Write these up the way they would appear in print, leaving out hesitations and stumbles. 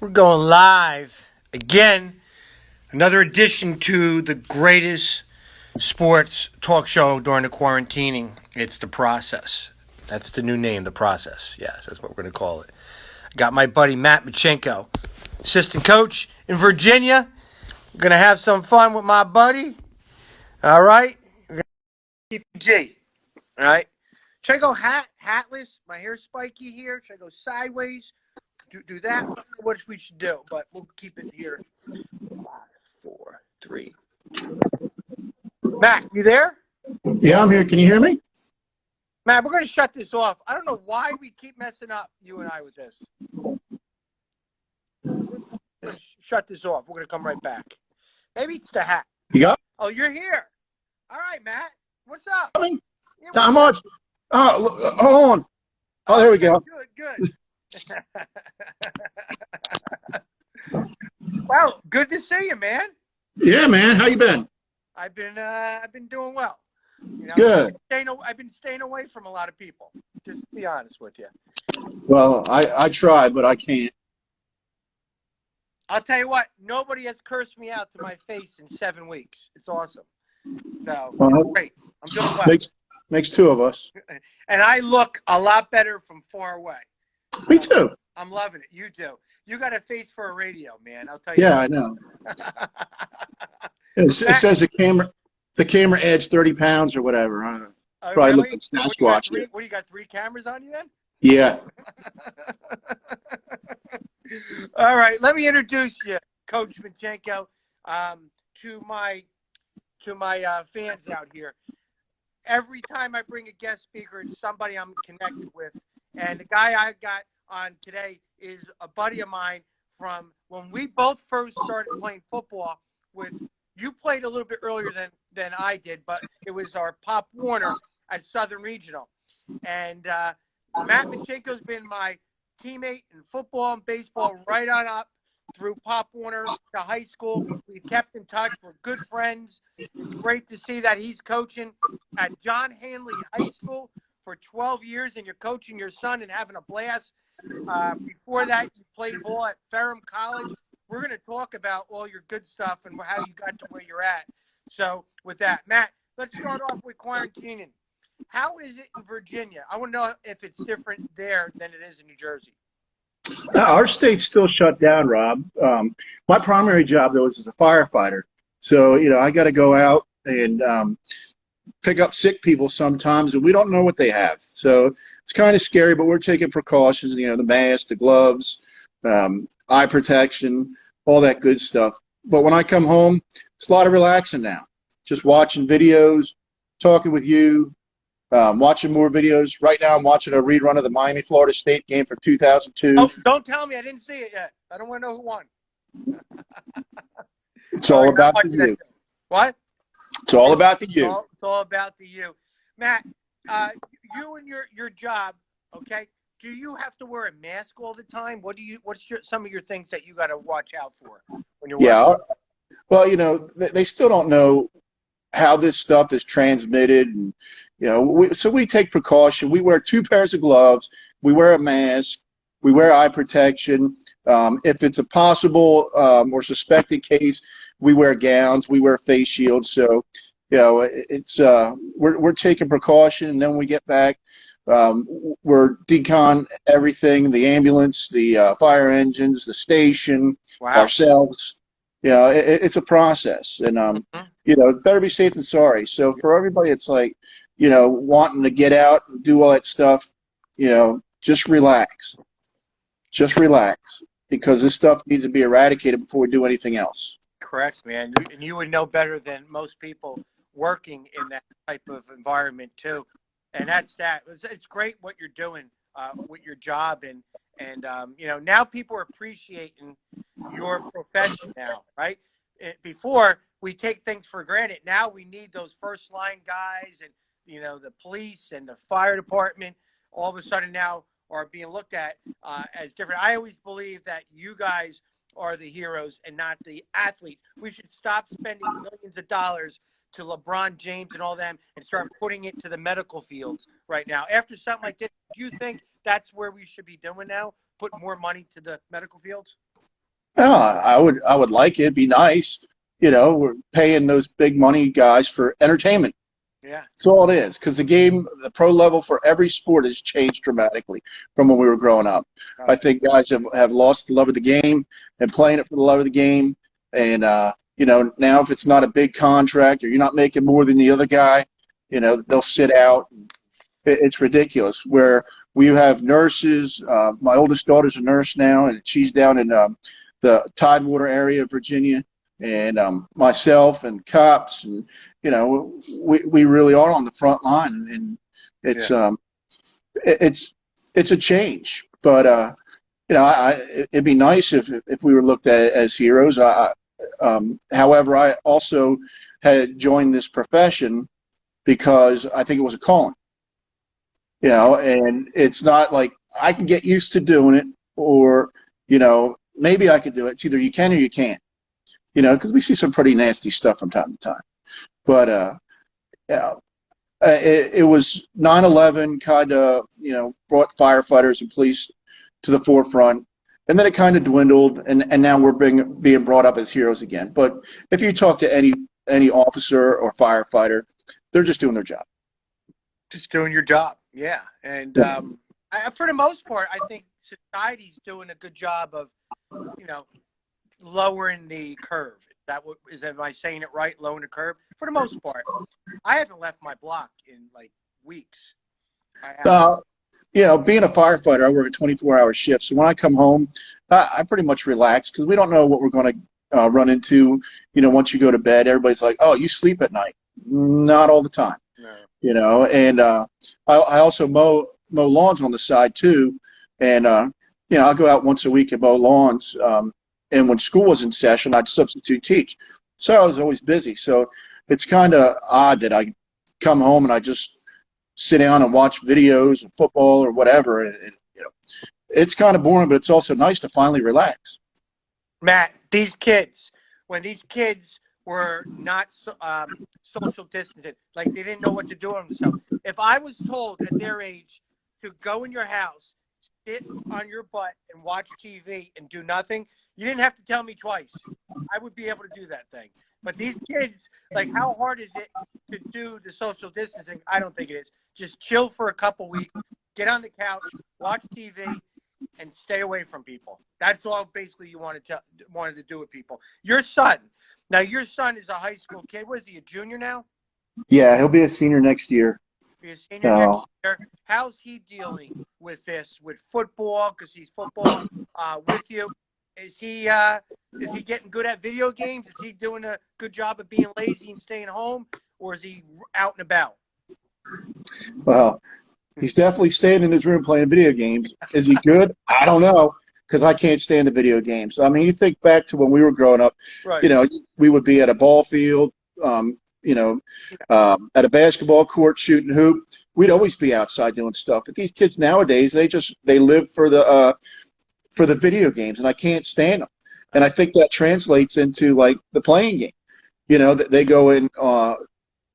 We're going live again. Another edition to the greatest sports talk show during the quarantining. It's The Process. That's the new name, The Process. Yes, that's what we're going to call it. I got my buddy Matt Mintschenko, assistant coach in Virginia. We're going to have some fun with my buddy. All right? We're going to keep it G. All right? Should I go hatless? My hair's spiky here. Should I go sideways? Do that. I don't know what we should do, but we'll keep it here. 5, 4, 3, 2. Matt, you there? Yeah, I'm here. Can you hear me? Matt, we're going to shut this off. I don't know why we keep messing up, you and I, with this. Shut this off. We're going to come right back. Maybe it's the hat. You got Oh, you're here. All right, Matt. What's up? me? How much? Oh, hold on. Oh, there we go. Good. Well, good to see you, man. Yeah, man. How you been? I've been doing well. You know, Good. I've been staying away from a lot of people. Just to be honest with you. Well, I tried, but I can't. I'll tell you what. Nobody has cursed me out to my face in 7 weeks. It's awesome. So great. I'm doing well. Makes two of us. And I look a lot better from far away. Me too. I'm loving it. You do. You got a face for a radio, man. I'll tell you. Yeah, I know. It says the camera adds 30 pounds or whatever. Probably really? look like Sasquatch. What do you got? 3 cameras on you then? Yeah. All right. Let me introduce you, Coach Mintschenko, to my fans out here. Every time I bring a guest speaker, it's somebody I'm connected with. And the guy I got on today is a buddy of mine from when we both first started playing football. You played a little bit earlier than I did, but it was our Pop Warner at Southern Regional. And Matt Mintschenko's been my teammate in football and baseball right on up through Pop Warner to high school. We've kept in touch. We're good friends. It's great to see that he's coaching at John Hanley High School for 12 years, and you're coaching your son and having a blast. Before that, you played ball at Ferrum College. We're going to talk about all your good stuff and how you got to where you're at. So with that, Matt, let's start off with quarantining. How is it in Virginia? I want to know if it's different there than it is in New Jersey. Our state's still shut down, Rob. My primary job, though, is as a firefighter. So, I got to go out and pick up sick people sometimes, and we don't know what they have. So it's kind of scary, but we're taking precautions, the mask, the gloves, eye protection, all that good stuff. But when I come home, it's a lot of relaxing now. Just watching videos, talking with you, watching more videos. Right now I'm watching a rerun of the Miami-Florida State game from 2002. Oh, don't tell me. I didn't see it yet. I don't want to know who won. It's all about the you. What? It's all about the you. It's all about the you. Matt, you and your job, okay, do you have to wear a mask all the time? What's some of your things that you got to watch out for when you're working? Well, they still don't know how this stuff is transmitted, and so we take precaution. We wear 2 pairs of gloves, we wear a mask, we wear eye protection. If it's a possible or suspected case, we wear gowns, we wear face shields. So it's we're taking precaution, and then when we get back, we're decon everything: the ambulance, the fire engines, the station, ourselves. It's a process, and better be safe than sorry. So for everybody, it's like, wanting to get out and do all that stuff, just relax, because this stuff needs to be eradicated before we do anything else. Correct, man. And you would know better than most people working in that type of environment too. And that's that. It's great what you're doing with your job, and now people are appreciating your profession now, right? Before we take things for granted. Now we need those first line guys, and the police and the fire department all of a sudden now are being looked at as different. I always believe that you guys are the heroes and not the athletes. We should stop spending millions of dollars to LeBron James and all them and start putting it to the medical fields right now. After something like this, do you think that's where we should be doing now? put more money to the medical fields? No, I would like it. It'd be nice. We're paying those big money guys for entertainment. Yeah. That's all it is. Because the pro level for every sport has changed dramatically from when we were growing up. I think guys have lost the love of the game and playing it for the love of the game. And, now if it's not a big contract or you're not making more than the other guy, they'll sit out. It's ridiculous. Where we have nurses. My oldest daughter's a nurse now, and she's down in the Tidewater area of Virginia. And myself and cops, and we really are on the front line, and it's it's a change. But it'd be nice if we were looked at as heroes. However, I also had joined this profession because I think it was a calling. And it's not like I can get used to doing it, or maybe I could do it. It's either you can or you can't. Because we see some pretty nasty stuff from time to time. But it was 9/11 kind of, brought firefighters and police to the forefront. And then it kind of dwindled, and now we're being brought up as heroes again. But if you talk to any officer or firefighter, they're just doing their job. Just doing your job, yeah. And for the most part, I think society's doing a good job of, lowering the curve. Am I saying it right? Lowering the curve for the most part. I haven't left my block in like weeks. Being a firefighter, I work a 24-hour shift. So when I come home, I pretty much relax because we don't know what we're going to run into. Once you go to bed, everybody's like, "Oh, you sleep at night?" Not all the time. No. And I also mow lawns on the side too, and I'll go out once a week and mow lawns. And when school was in session, I'd substitute teach. So I was always busy. So it's kind of odd that I come home and I just sit down and watch videos of football or whatever. And it's kind of boring, but it's also nice to finally relax. Matt, when these kids were not social distancing, like they didn't know what to do with themselves. If I was told at their age to go in your house, sit on your butt and watch TV and do nothing, you didn't have to tell me twice. I would be able to do that thing. But these kids, like, how hard is it to do the social distancing? I don't think it is. Just chill for a couple weeks, get on the couch, watch TV, and stay away from people. That's all basically you wanted to do with people. Your son is a high school kid. What is he, a junior now? Yeah, he'll be a senior next year. Be a senior next year. How's he dealing with this, with football? Because he's football with you. Is he getting good at video games? Is he doing a good job of being lazy and staying home, or is he out and about? Well, he's definitely staying in his room playing video games. Is he good? I don't know, because I can't stand the video games. I mean, you think back to when we were growing up. Right. We would be at a ball field, at a basketball court shooting hoop. We'd always be outside doing stuff. But these kids nowadays, they live for the video games, and I can't stand them. And I think that translates into like the playing game. They go in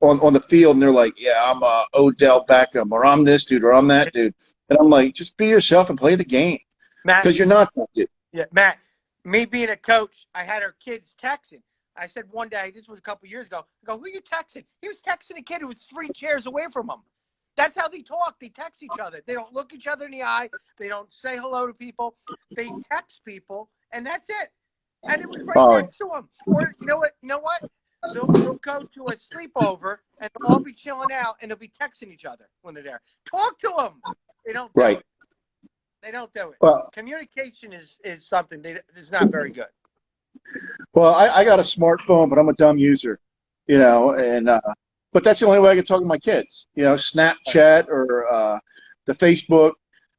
on the field and they're like, "Yeah, I'm Odell Beckham, or I'm this dude, or I'm that dude." And I'm like, just be yourself and play the game, because you're not that dude. Yeah, Matt. Me being a coach, I had our kids texting. I said one day, this was a couple years ago, I go, "Who are you texting?" He was texting a kid who was 3 chairs away from him. That's how they talk. They text each other. They don't look each other in the eye. They don't say hello to people. They text people, and that's it. And it was right next to them. Or you know what? They'll go to a sleepover, and they'll all be chilling out, and they'll be texting each other when they're there. Talk to them. They don't do it. They don't do it. Well, communication is something that's not very good. Well, I got a smartphone, but I'm a dumb user, and but that's the only way I can talk to my kids. Snapchat or the Facebook,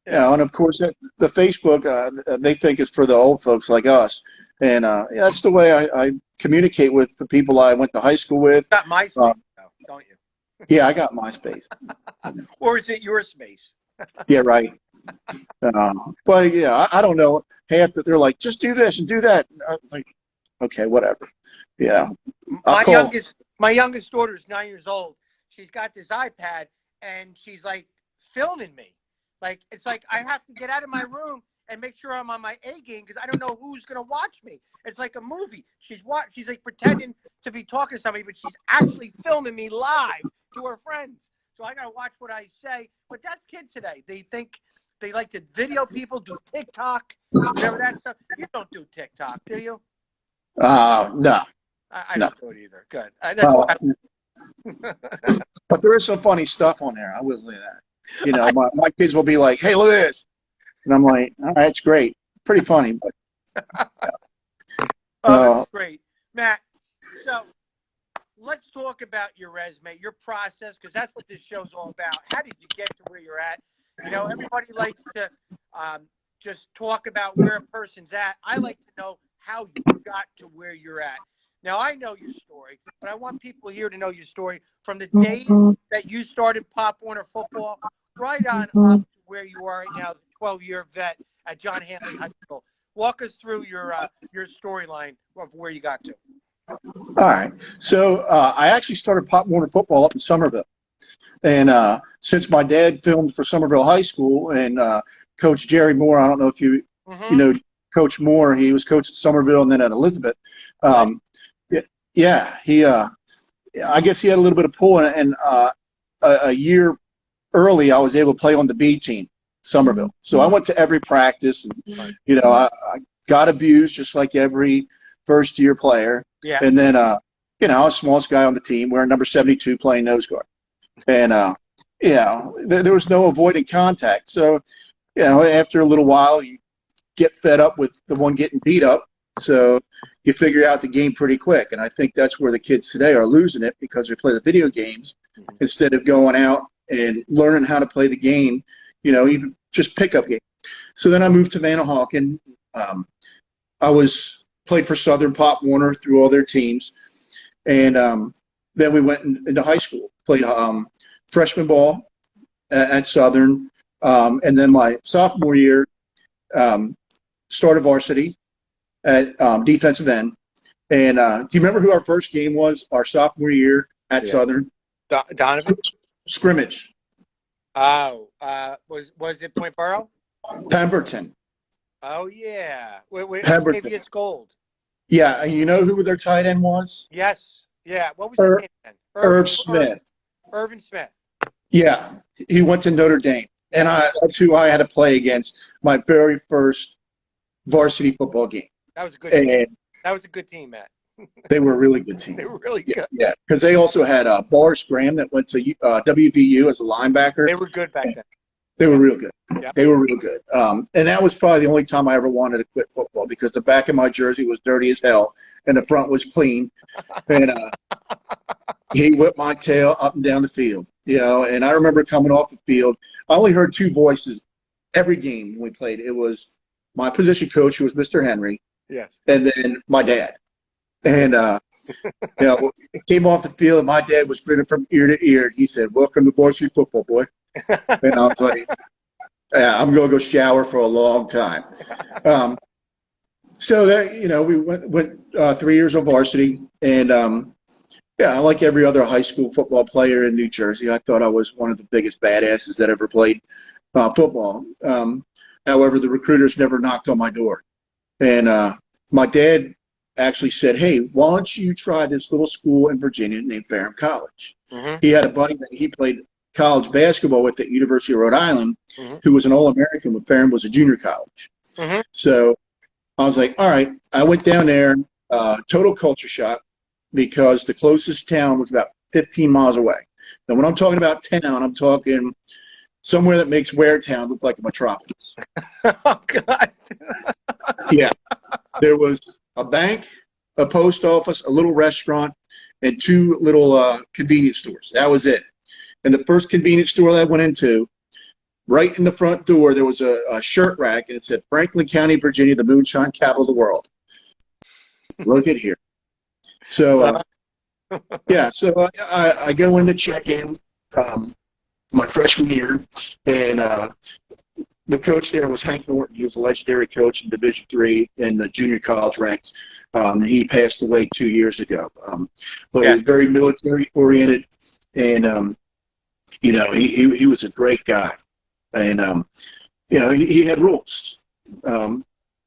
and of course the Facebook they think is for the old folks like us, and that's the way I communicate with the people I went to high school with. You got MySpace, don't you? Yeah, I got MySpace. Or is it your space? Yeah, right. But yeah, I don't know. Half that they're like, just do this and do that. I was like, okay, whatever. My youngest daughter is 9 years old. She's got this iPad, and she's like filming me. Like, it's like I have to get out of my room and make sure I'm on my A game because I don't know who's gonna watch me. It's like a movie. She's like pretending to be talking to somebody, but she's actually filming me live to her friends. So I gotta watch what I say. But that's kids today. They think they like to video people, do TikTok, whatever that stuff. You don't do TikTok, do you? No, I no. don't do it either. Good. That's why. But there is some funny stuff on there. I will say that. You know, my kids will be like, "Hey, look at this," and I'm like, "All right, it's great, pretty funny." But that's great, Matt. So let's talk about your resume, your process, because that's what this show's all about. How did you get to where you're at? You know, everybody likes to just talk about where a person's at. I like to know how you got to where you're at. Now, I know your story, but I want people here to know your story from the day that you started Pop Warner football right on up to where you are right now, the 12-year vet at John Hanley High School. Walk us through your storyline of where you got to. all right, so I actually started Pop Warner football up in Somerville, and since my dad filmed for Somerville High School and Coach Jerry Moore, I don't know if you know Coach Moore. He was coach at Somerville and then at Elizabeth. Yeah, he. I guess he had a little bit of pull, and a year early, I was able to play on the B team, Somerville. So I went to every practice, and you know, I got abused just like every first-year player. Yeah. And then, you know, I was the smallest guy on the team, wearing number 72, playing nose guard, and you know, there was no avoiding contact. So, you know, after a little while, you get fed up with the one getting beat up. So you figure out the game pretty quick. And I think that's where the kids today are losing it because they play the video games instead of going out and learning how to play the game, you know, even just pickup game. So then I moved to Manahawkin. I played for Southern Pop Warner through all their teams. And then we went into high school, played freshman ball at Southern. And then my sophomore year, started varsity at defensive end. And do you remember who our first game was our sophomore year at Southern? Donovan? Scrimmage. Oh, was it Point Borough? Pemberton. Oh, yeah. Wait, Pemberton. Octavius Gold. Yeah, and you know who their tight end was? Yes. Yeah. What was his name then? Irv Smith. Irvin Smith. Yeah, he went to Notre Dame. And that's who I had to play against my very first varsity football game. That was a good team. That was a good team, Matt. They were a really good team. They were really good. Yeah, because they also had Boris Graham that went to WVU as a linebacker. They were good back then. They were real good. Yep. They were real good. And that was probably the only time I ever wanted to quit football because the back of my jersey was dirty as hell and the front was clean. And he whipped my tail up and down the field. You know, and I remember coming off the field. I only heard two voices every game when we played. It was my position coach, who was Mr. Henry. Yes. And then my dad. And, you know, it came off the field, and my dad was grinning from ear to ear. And he said, "Welcome to varsity football, boy." And I was like, "Yeah, I'm going to go shower for a long time." So that, you know, we went 3 years of varsity. And, yeah, like every other high school football player in New Jersey, I thought I was one of the biggest badasses that ever played football. However, the recruiters never knocked on my door. And my dad actually said, "Hey, why don't you try this little school in Virginia named Ferrum College?" He had a buddy that he played college basketball with at University of Rhode Island who was an All-American when Ferrum was a junior college. So I was like, all right. I went down there, total culture shock, because the closest town was about 15 miles away. Now, when I'm talking about town, I'm talking somewhere that makes Waretown look like a metropolis. Oh, God. Yeah. There was a bank, a post office, a little restaurant, and two little convenience stores. That was it. And the first convenience store that I went into, right in the front door, there was a shirt rack, and it said, "Franklin County, Virginia, the moonshine capital of the world." Look at here. So, yeah, so I go in to check in my freshman year, and the coach there was Hank Norton. He was a legendary coach in Division III in the junior college ranks. He passed away 2 years ago. But he was very military-oriented, and, you know, he was a great guy. And, you know, he had rules.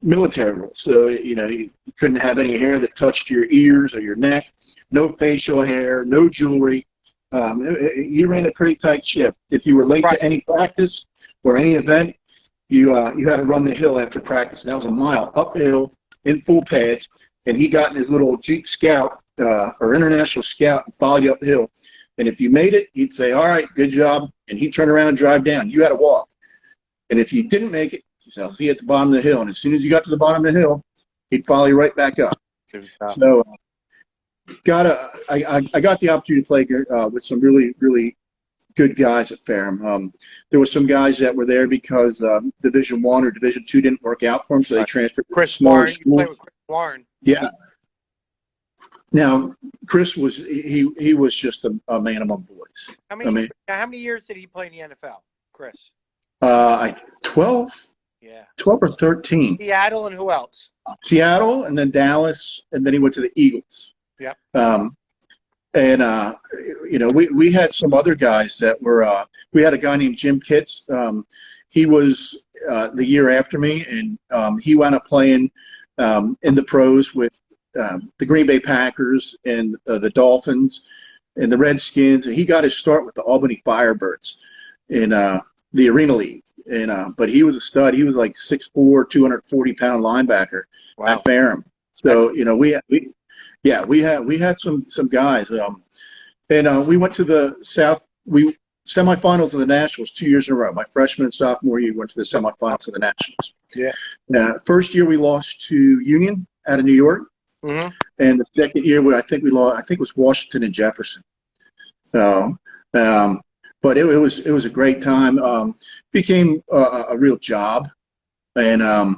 military rules. So, you couldn't have any hair that touched your ears or your neck, no facial hair, no jewelry. You ran a pretty tight ship. If you were late to any practice or any event, you had to run the hill after practice. And that was a mile uphill in full pads. And he got in his little Jeep Scout or International Scout and followed you up the hill. And if you made it, he'd say, "All right, good job." And he'd turn around and drive down. You had to walk. And if you didn't make it, he said, "I'll see you at the bottom of the hill." And as soon as you got to the bottom of the hill, he'd follow you right back up. So I got the opportunity to play with some really, really good guys at Ferrum. There were some guys that were there because Division I or Division II didn't work out for them, so they transferred to smaller schools. You played with Chris Warren. Yeah. Now, Chris was he was just a man among boys. How many years did he play in the NFL, Chris? 12. Yeah. 12 or 13. Seattle and who else? Seattle, and then Dallas, and then he went to the Eagles. Yep. We had some other guys that were. We had a guy named Jim Kitts. He was the year after me, and he wound up playing in the pros with the Green Bay Packers and the Dolphins and the Redskins. And he got his start with the Albany Firebirds in the Arena League. And but he was a stud. He was like 6'4", 240-pound linebacker at Ferrum. So we had some guys. And we went to the semifinals of the Nationals 2 years in a row. My freshman and sophomore year, went to the semifinals of the Nationals. Yeah. First year we lost to Union out of New York. Mm-hmm. And the second year, I think it was Washington and Jefferson. So, but it was a great time. Became a real job, and when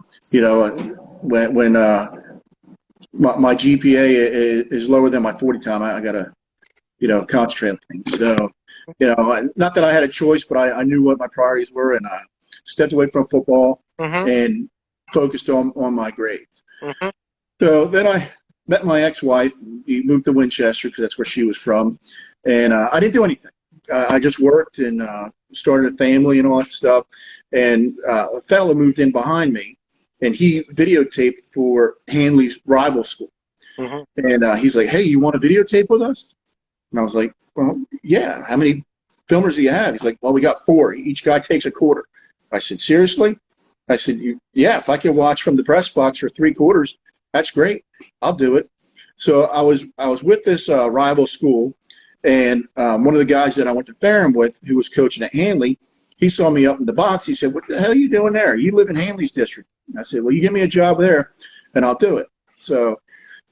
my GPA is lower than my 40 time, I gotta concentrate on things. So, not that I had a choice, but I knew what my priorities were, and I stepped away from football and focused on my grades. Mm-hmm. So then I met my ex-wife. We moved to Winchester because that's where she was from. And I didn't do anything. I just worked and started a family and all that stuff. And a fellow moved in behind me, and he videotaped for Hanley's rival school. Mm-hmm. And he's like, "Hey, you want to videotape with us?" And I was like, "Well, yeah. How many filmers do you have?" He's like, "Well, we got 4. Each guy takes a quarter." I said, "Seriously?" I said, "Yeah, if I can watch from the press box for 3 quarters, that's great. I'll do it." So I was with this rival school, and one of the guys that I went to Ferrum with, who was coaching at Hanley, he saw me up in the box. He said, "What the hell are you doing there? You live in Hanley's district." I said, "Well, you give me a job there, and I'll do it." So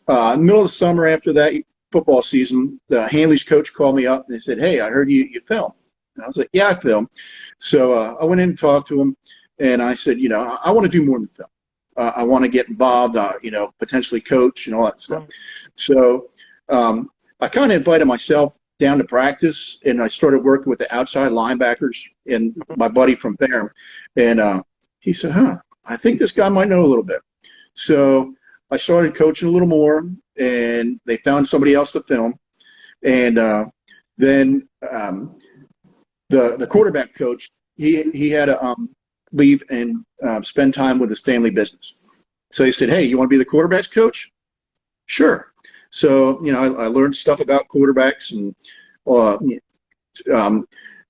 in the middle of the summer after that football season, the Hanley's coach called me up, and they said, "Hey, I heard you film." And I was like, "Yeah, I film." So I went in and talked to him, and I said, I want to do more than film. I want to get involved, potentially coach and all that stuff. So I kind of invited myself down to practice, and I started working with the outside linebackers and my buddy from Ferrum. And he said, I think this guy might know a little bit. So I started coaching a little more, and they found somebody else to film. And then the quarterback coach, he had to leave and spend time with his family business. So he said, "Hey, you want to be the quarterback's coach?" Sure. So, I learned stuff about quarterbacks and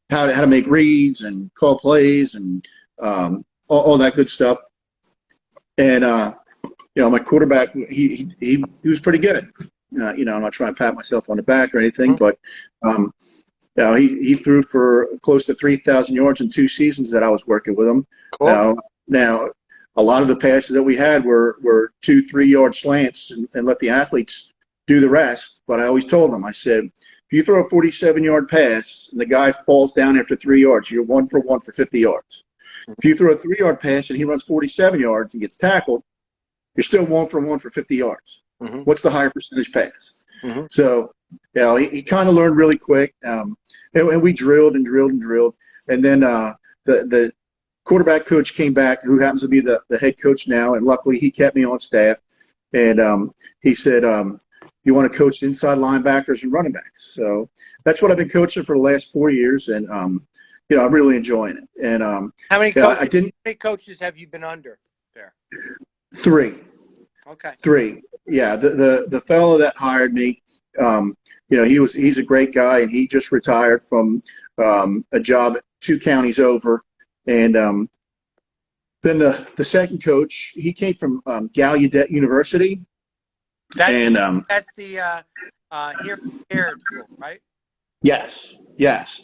how to make reads and call plays and all that good stuff. And, my quarterback, he was pretty good. I'm not trying to pat myself on the back or anything, but he threw for close to 3,000 yards in 2 seasons that I was working with him. Cool. Now, a lot of the passes that we had were 2-3 yard slants and let the athletes do the rest. But I always told them, I said, if you throw a 47-yard pass and the guy falls down after 3 yards, you're 1 for 1 for 50 yards. If you throw a 3-yard pass and he runs 47 yards and gets tackled, you're still 1 for 1 for 50 yards. Mm-hmm. What's the higher percentage pass? Mm-hmm. So, he kind of learned really quick. And we drilled and drilled and drilled. And then the quarterback coach came back, who happens to be the head coach now, and luckily he kept me on staff. And he said, "You want to coach inside linebackers and running backs?" So that's what I've been coaching for the last 4 years, and I'm really enjoying it. And how many coaches have you been under? there? Three. Okay. Three. Yeah. The fellow that hired me, he's a great guy, and he just retired from a job 2 counties over. And then the second coach, he came from Gallaudet University. That's And that's the here school, right? yes.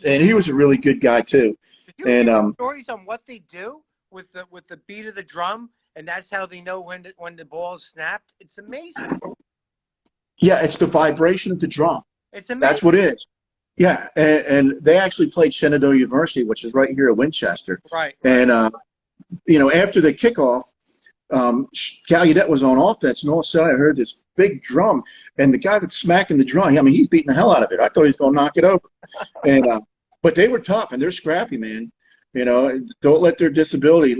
And he was a really good guy too. Did you And hear stories on what they do with the beat of the drum, and that's how they know when the ball's snapped? It's amazing. yeah, it's the vibration of the drum. It's amazing. That's what it is. Yeah, and they actually played Shenandoah University, which is right here at Winchester. Right. And after the kickoff, Gallaudet was on offense, and all of a sudden I heard this big drum, and the guy that's smacking the drum, I mean, he's beating the hell out of it. I thought he was going to knock it over. And but they were tough, and they're scrappy, man. Don't let their disability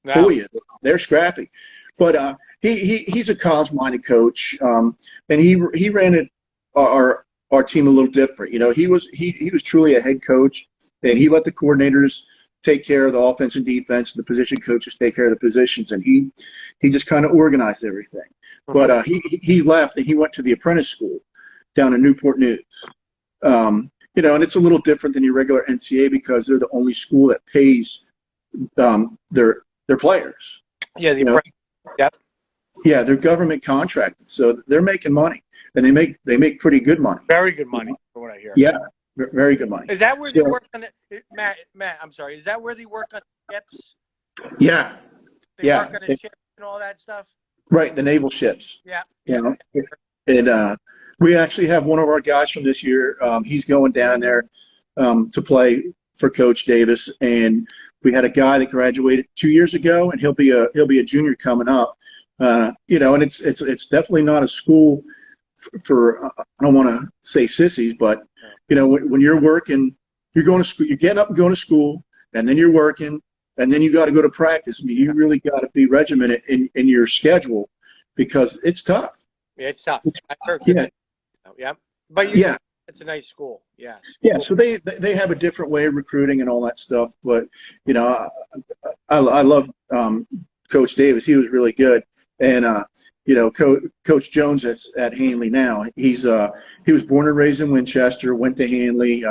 fool you. They're scrappy. But he's a college-minded coach, and he ran it our team a little different. He was truly a head coach, and he let the coordinators take care of the offense and defense, and the position coaches take care of the positions, and he just kind of organized everything. But he left, and he went to the apprentice school down in Newport News. And it's a little different than your regular NCAA because they're the only school that pays their players. Yeah, yep. Yeah, they're government contracted, so they're making money, and they make pretty good money. Very good money, from what I hear. Yeah, very good money. Is that where they work on the Matt? I'm sorry. Is that where they work on the ships? Yeah, They work on the ships and all that stuff. Right, the naval ships. Yeah. And we actually have one of our guys from this year. He's going down there to play for Coach Davis, and we had a guy that graduated 2 years ago, and he'll be a junior coming up. And it's definitely not a school for I don't want to say sissies, but when you're working, you're going to school, you're getting up and going to school, and then you're working, and then you got to go to practice. I mean, you really got to be regimented in your schedule because it's tough. Yeah, it's tough. I heard. Yeah. But it's a nice school. Yes. Yeah. So they have a different way of recruiting and all that stuff. But I love Coach Davis. He was really good. And Coach Jones at Hanley now. He was born and raised in Winchester. Went to Hanley.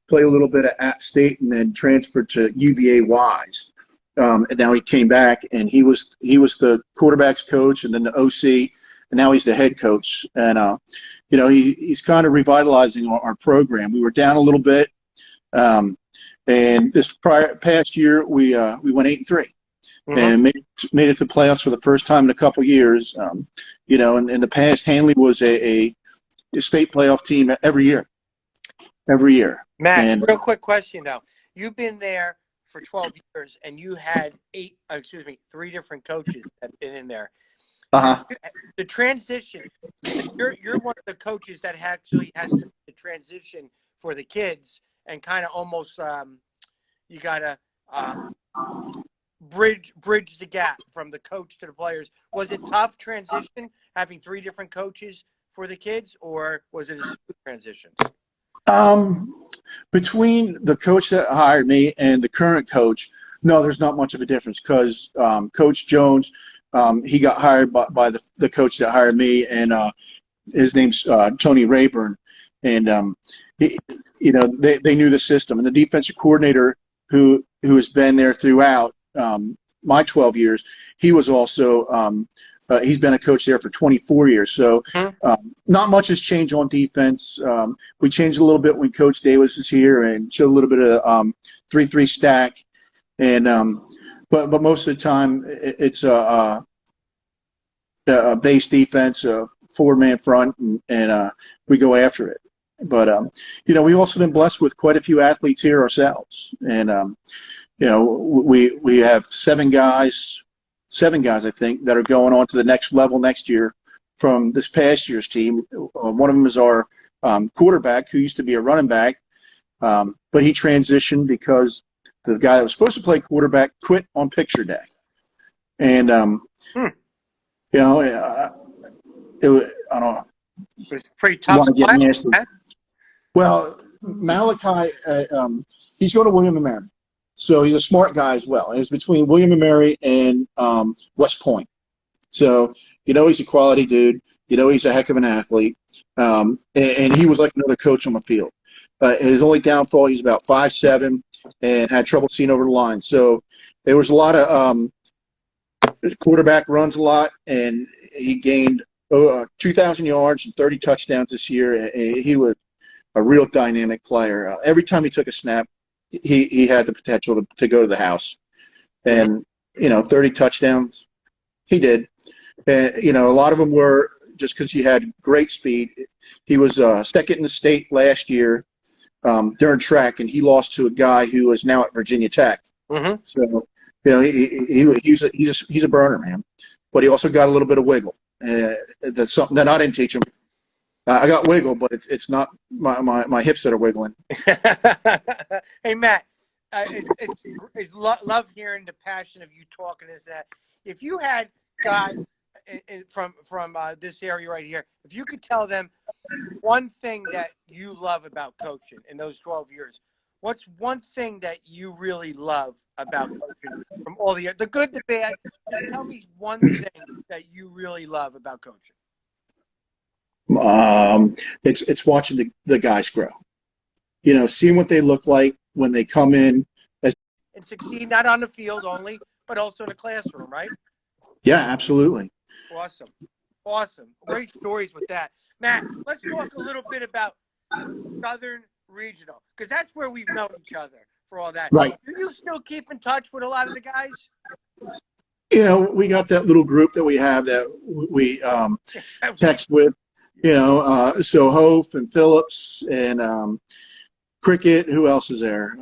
Played a little bit at App State, and then transferred to UVA Wise. And now he came back, and he was the quarterback's coach, and then the OC, and now he's the head coach. And he's kind of revitalizing our program. We were down a little bit, and this past year we went 8-3. And made it to the playoffs for the first time in a couple of years. In the past, Hanley was a state playoff team every year. Matt, real quick question though. You've been there for 12 years, and you had 3 different coaches that have been in there. The transition. You're one of the coaches that actually has the transition for the kids, and kind of almost you gotta. Bridge the gap from the coach to the players. Was it tough transition having 3 different coaches for the kids, or was it a smooth transition? Between the coach that hired me and the current coach, no, there's not much of a difference because Coach Jones, he got hired by the coach that hired me, and his name's Tony Rayburn, and they knew the system, and the defensive coordinator who has been there throughout my 12 years, he was also he's been a coach there for 24 years. So not much has changed on defense. We changed a little bit when Coach Davis is here and showed a little bit of 3-3 stack. And but most of the time it's a base defense, a 4-man front, and we go after it. But we've also been blessed with quite a few athletes here ourselves, and we have 7 guys, I think, that are going on to the next level next year from this past year's team. One of them is our quarterback, who used to be a running back, but he transitioned because the guy that was supposed to play quarterback quit on picture day. And, I don't know. It was pretty tough. Well, Malachi, he's going to William & Mary. So he's a smart guy as well. And it's between William and Mary and West Point. So, he's a quality dude. He's a heck of an athlete. And he was like another coach on the field. His only downfall, he's about 5'7" and had trouble seeing over the line. So there was a lot of quarterback runs a lot, and he gained 2,000 yards and 30 touchdowns this year. And he was a real dynamic player. Every time he took a snap, he had the potential to go to the house. And, 30 touchdowns, he did. And, a lot of them were just because he had great speed. He was second in the state last year during track, and he lost to a guy who is now at Virginia Tech. Mm-hmm. So, he's a burner, man. But he also got a little bit of wiggle. That's something that I didn't teach him. I got wiggle, but it's not my hips that are wiggling. Hey, Matt, love hearing the passion of you talking is that if you had guys from this area right here, if you could tell them one thing that you love about coaching in those 12 years, what's one thing that you really love about coaching from all the good, the bad? Just tell me one thing that you really love about coaching. It's watching the guys grow. Seeing what they look like when they come in and succeed not on the field only, but also in the classroom, right? Yeah, absolutely. Awesome. Great stories with that. Matt, let's talk a little bit about Southern Regional, because that's where we've known each other for all that. Right. Do you still keep in touch with a lot of the guys? We got that little group that we have that we text with, so Hof and Phillips and Cricket. Who else is there?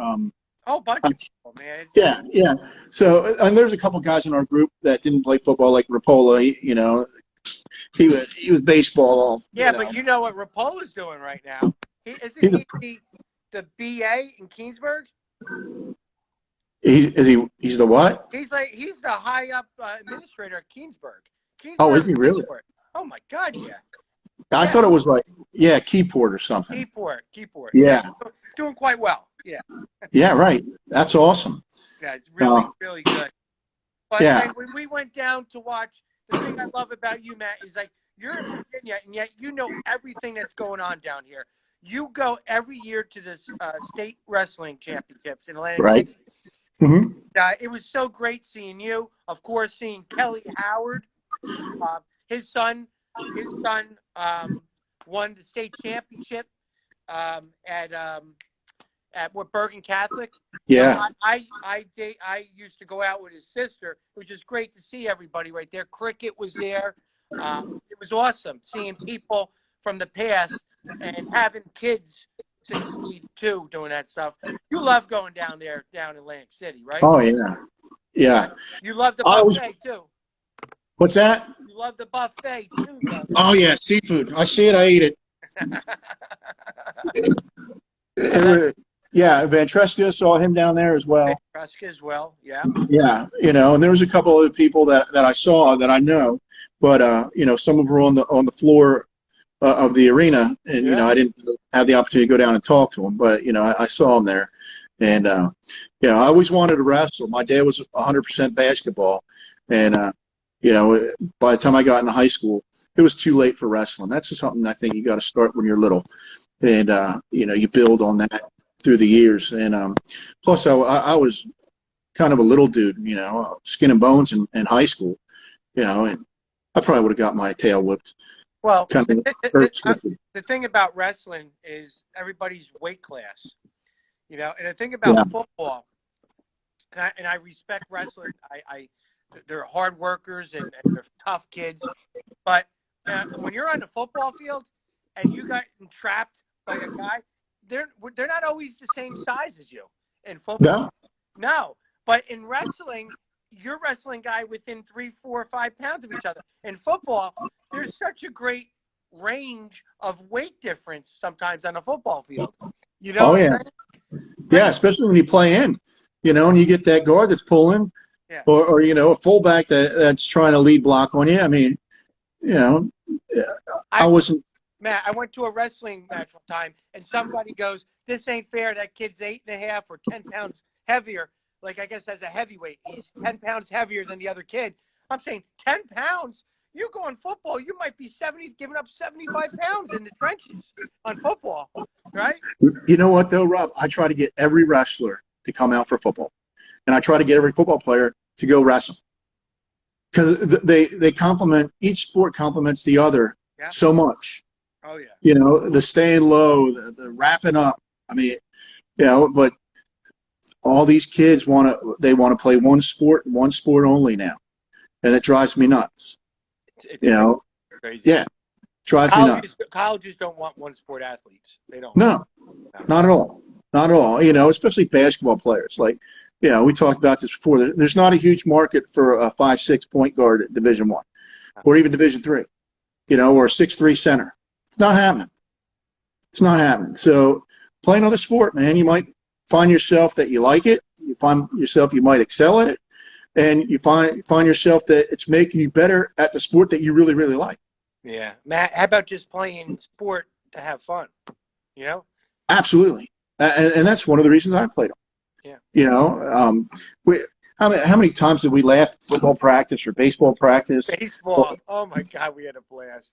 Bunch of people, man. Yeah. So, and there's a couple guys in our group that didn't play football, like Rapola. He was baseball. Yeah, but you know what Rapola's doing right now? Isn't he the BA in Keensburg? He's the what? He's the high up administrator at Keensburg. Oh, is he really? Keyport. Oh my God, yeah. I thought it was Keyport or something. Keyport. Yeah. Doing quite well. Yeah. Yeah, right. That's awesome. Yeah, it's really good. But when we went down to watch, the thing I love about you, Matt, is like you're in Virginia, and yet you know everything that's going on down here. You go every year to the state wrestling championships in Atlantic Right. City. Mm-hmm. It was so great seeing you. Of course, seeing Kelly Howard, his son won the state championship at Bergen Catholic. Yeah. I used to go out with his sister. It was just great to see everybody right there. Cricket was there. It was awesome seeing people from the past and having kids succeed too doing that stuff. You love going down there, down in Atlantic City, right? Oh yeah, yeah. You love the buffet too. What's that? You love the buffet too, though. Oh yeah, seafood. I see it. I eat it. Yeah, Van Tresca, saw him down there as well. Van Tresca as well, yeah. Yeah, and there was a couple of people that I saw that I know, but some of them were on the floor of the arena, and I didn't have the opportunity to go down and talk to them, but I saw them there, and I always wanted to wrestle. My dad was 100% basketball, and by the time I got into high school, it was too late for wrestling. That's just something I think you got to start when you're little, and you build on that through the years, and plus I was kind of a little dude, skin and bones in high school, and I probably would have got my tail whipped. Well, the thing about wrestling is everybody's weight class, and the thing about football, and I respect wrestling. They're hard workers and they're tough kids, but when you're on the football field and you got trapped by a guy, they're not always the same size as you in football. No, but in wrestling, you're wrestling guy within 3, 4, 5 pounds of each other. In football, there's such a great range of weight difference sometimes on a football field. Oh yeah, yeah, especially when you play in, and you get that guard that's pulling, or a fullback that's trying to lead block on you. I mean, I wasn't. Matt, I went to a wrestling match one time, and somebody goes, "This ain't fair. That kid's 8.5 or 10 pounds heavier." like I guess as a heavyweight, he's 10 pounds heavier than the other kid. I'm saying 10 pounds. You go on football, you might be giving up 75 pounds in the trenches on football, right? You know what, though, Rob? I try to get every wrestler to come out for football. And I try to get every football player to go wrestle. Because they complement, each sport complements the other so much. Oh, yeah. You know, the staying low, the wrapping up. I mean, you know, but all these kids want to play one sport only now. And it drives me nuts. It's you know, crazy. Yeah, drives me nuts. Colleges don't want one sport athletes. They don't. No, not at all. Not at all. You know, especially basketball players. Like, you know, we talked about this before. There's not a huge market for a 5'6" point guard at Division I, or even Division III. You know, or a 6'3" center. It's not happening. It's not happening. So play another sport, man. You might find yourself that you like it. You find yourself you might excel at it. And you find yourself that it's making you better at the sport that you really, really like. Yeah. Matt, how about just playing sport to have fun? You know? Absolutely. And that's one of the reasons I played them. Yeah. You know, how many times did we laugh at football practice or baseball practice? Baseball. Oh, my God, we had a blast.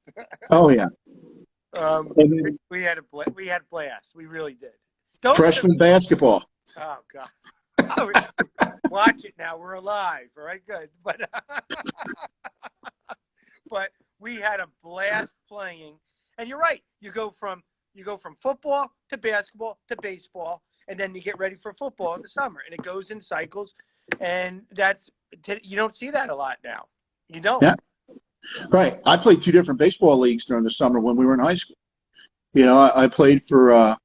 Oh, yeah. We had a blast. We really did. Freshman basketball. Oh, God. Watch it now. We're alive. All right, good. But we had a blast playing. And you're right. You go from football to basketball to baseball, and then you get ready for football in the summer, and it goes in cycles. And you don't see that a lot now. You don't. Yeah. Right. I played 2 different baseball leagues during the summer when we were in high school. You know, I played for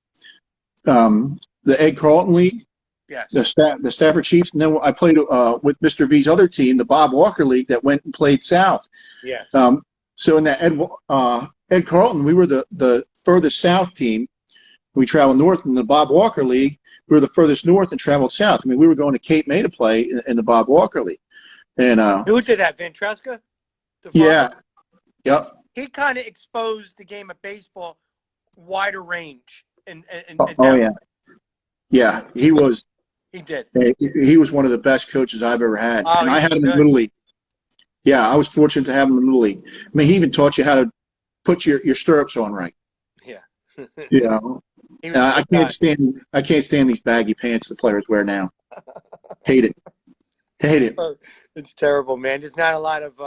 the Ed Carlton League. Yes. The Stafford Chiefs, and then I played with Mr. V's other team, the Bob Walker League, that went and played south. Yeah. So in that Ed Carlton, we were the furthest south team. We traveled north. In the Bob Walker League, we were the furthest north and traveled south. I mean, we were going to Cape May to play in the Bob Walker League. And who did that? Ventresca? Yeah. Yep. He kind of exposed the game of baseball wider range. Oh yeah. Yeah, he was. He did. He was one of the best coaches I've ever had. Oh, and I had him in Little League. Yeah, I was fortunate to have him in Little League. I mean, he even taught you how to put your stirrups on right. Yeah. Yeah. I can't stand these baggy pants the players wear now. Hate it. It's terrible, man. There's not a lot of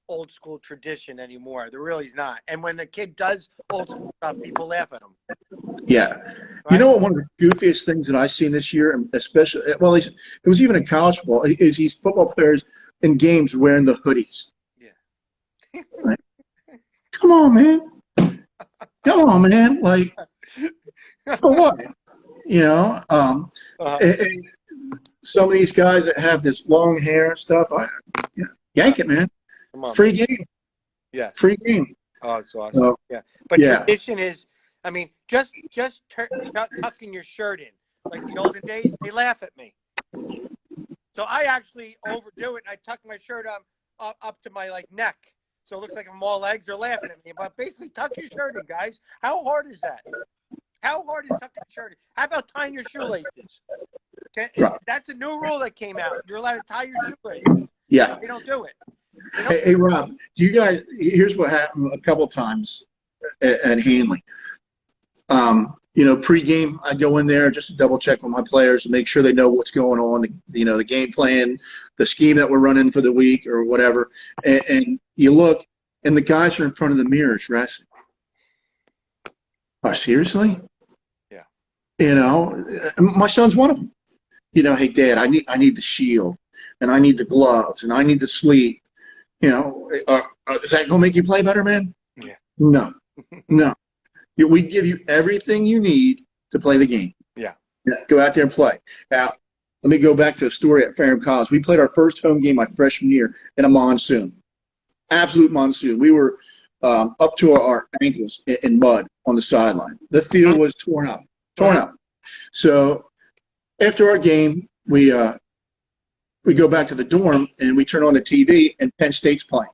old school tradition anymore. There really is not. And when the kid does old school stuff, people laugh at him. Yeah. Right? You know what? One of the goofiest things that I've seen this year, and especially, well, it was even in college football, is these football players in games wearing the hoodies. Yeah. Right? Come on, man. Like, for what? You know, and some of these guys that have this long hair and stuff, yank it, man. Come on, free game. Yeah. Free game. Oh, it's awesome. Yeah. But tradition is, I mean, just tucking your shirt in. Like the olden days, they laugh at me. So I actually overdo it. I tuck my shirt up to my neck. So it looks like I'm all legs. They're laughing at me. But basically, tuck your shirt in, guys. How hard is that? How hard is tucking your shirt in? How about tying your shoelaces? Okay? That's a new rule that came out. You're allowed to tie your shoelaces. Yeah. They don't do it. Hey, Rob, do you guys, here's what happened a couple times at Hanley. You know, pregame, I go in there just to double check with my players and make sure they know what's going on, the game plan, the scheme that we're running for the week or whatever. And you look, and the guys are in front of the mirrors wrestling. Oh, seriously? Yeah. You know, my son's one of them. You know, hey, Dad, I need the shield, and I need the gloves, and I need the sleeve. You know, is that going to make you play better, man? Yeah. No. We give you everything you need to play the game. Yeah. Go out there and play. Now, let me go back to a story at Fareham College. We played our first home game my freshman year in a monsoon. Absolute monsoon. We were up to our ankles in mud on the sideline. The field was torn up. So after our game, we go back to the dorm and we turn on the TV and Penn State's playing.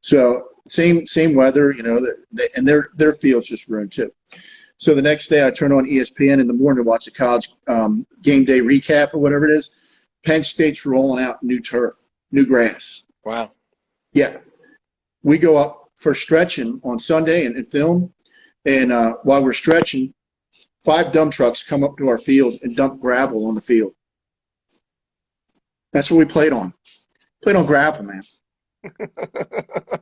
So same weather, you know, and their field's just ruined too. So the next day I turn on ESPN in the morning to watch the college game day recap or whatever it is. Penn State's rolling out new turf, new grass. Wow. Yeah. We go up for stretching on Sunday and film. And while we're stretching, 5 dump trucks come up to our field and dump gravel on the field. That's what we played on. Played on gravel, man.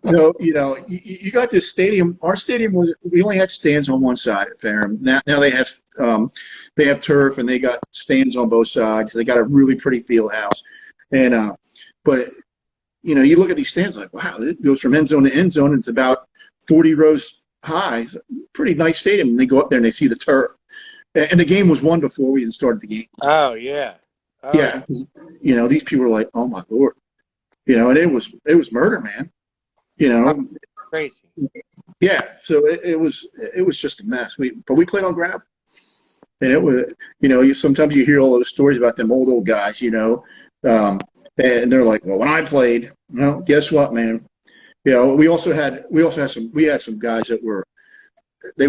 So, you got this stadium. Our stadium we only had stands on one side at Ferrum. Now they have turf and they got stands on both sides. They got a really pretty field house. And but you look at these stands like, wow, it goes from end zone to end zone. And it's about 40 rows high. It's a pretty nice stadium. And they go up there and they see the turf. And the game was won before we even started the game. Oh yeah. Oh. Yeah. These people were like, oh my Lord. And it was murder, man. Crazy. Yeah. So it was just a mess. But we played on gravel. And it was, sometimes you hear all those stories about them old guys, and they're like, well, when I played, well, guess what, man? We had some guys that were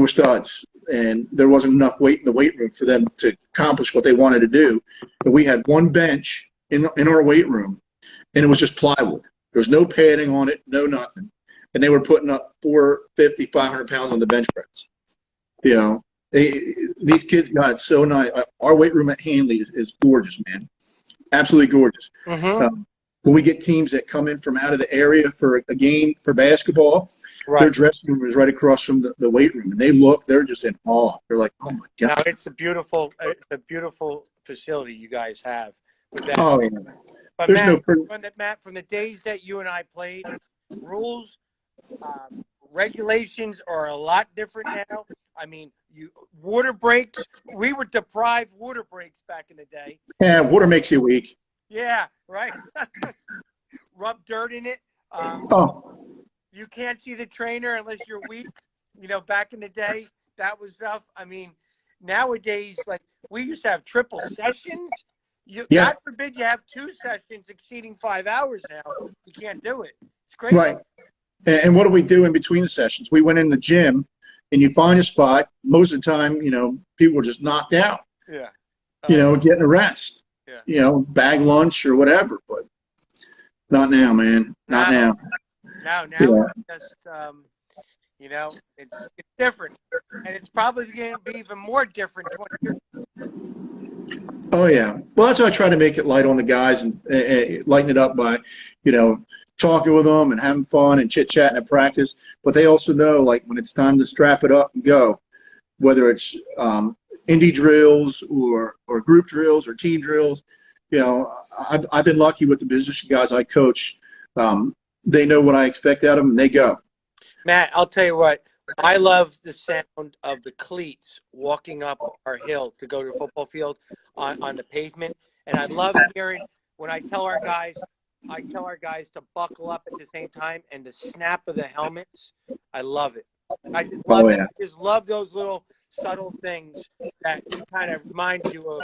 studs, and there wasn't enough weight in the weight room for them to accomplish what they wanted to do. But we had one bench in our weight room, and it was just plywood. There was no padding on it, no nothing. And they were putting up 450, 500 pounds on the bench press. These kids got it so nice. Our weight room at Hanley is gorgeous, man. Absolutely gorgeous. Mm-hmm. When we get teams that come in from out of the area for a game for basketball, right. Their dressing room is right across from the weight room, and they're just in awe. They're like, oh my God. Now, it's a beautiful facility you guys have with that. Oh yeah. But There's Matt, from the days that you and I played, rules, regulations are a lot different now. I mean, water breaks. We were deprived water breaks back in the day. Yeah, water makes you weak. Yeah, right. Rub dirt in it. You can't see the trainer unless you're weak. Back in the day, that was tough. I mean, nowadays, like, we used to have triple sessions. God forbid you have 2 sessions exceeding 5 hours now. You can't do it. It's crazy. Right. And what do we do in between the sessions? We went in the gym, and you find a spot. Most of the time, people are just knocked out. Yeah. Getting a rest. Yeah. Bag lunch or whatever. But not now, man. Not now. Now it's just, it's different. And it's probably going to be even more different 20 years. Oh, yeah. Well, that's why I try to make it light on the guys and lighten it up by, talking with them and having fun and chit-chatting at practice. But they also know, like, when it's time to strap it up and go, whether it's indie drills or group drills or team drills, I've been lucky with the position guys I coach. They know what I expect out of them, and they go. Matt, I'll tell you what. I love the sound of the cleats walking up our hill to go to the football field on the pavement. And I love hearing when I tell our guys to buckle up at the same time, and the snap of the helmets. I love it. I just love it. I just love those little subtle things that kind of remind you of,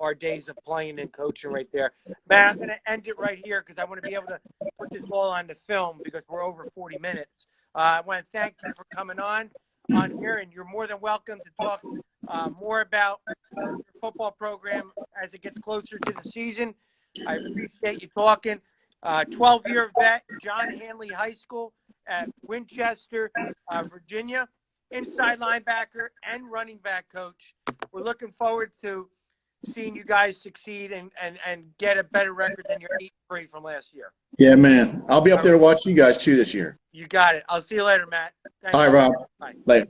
our days of playing and coaching right there. Matt, I'm going to end it right here because I want to be able to put this all on the film because we're over 40 minutes. I want to thank you for coming on here, and you're more than welcome to talk more about your football program as it gets closer to the season. I appreciate you talking. 12-year vet, John Hanley High School at Winchester, Virginia, inside linebacker and running back coach. We're looking forward to seeing you guys succeed and get a better record than your 8-3 from last year. Yeah, man. I'll be up there to watch you guys too this year. You got it. I'll see you later, Matt. Thanks. All right, Rob. Bye. Later.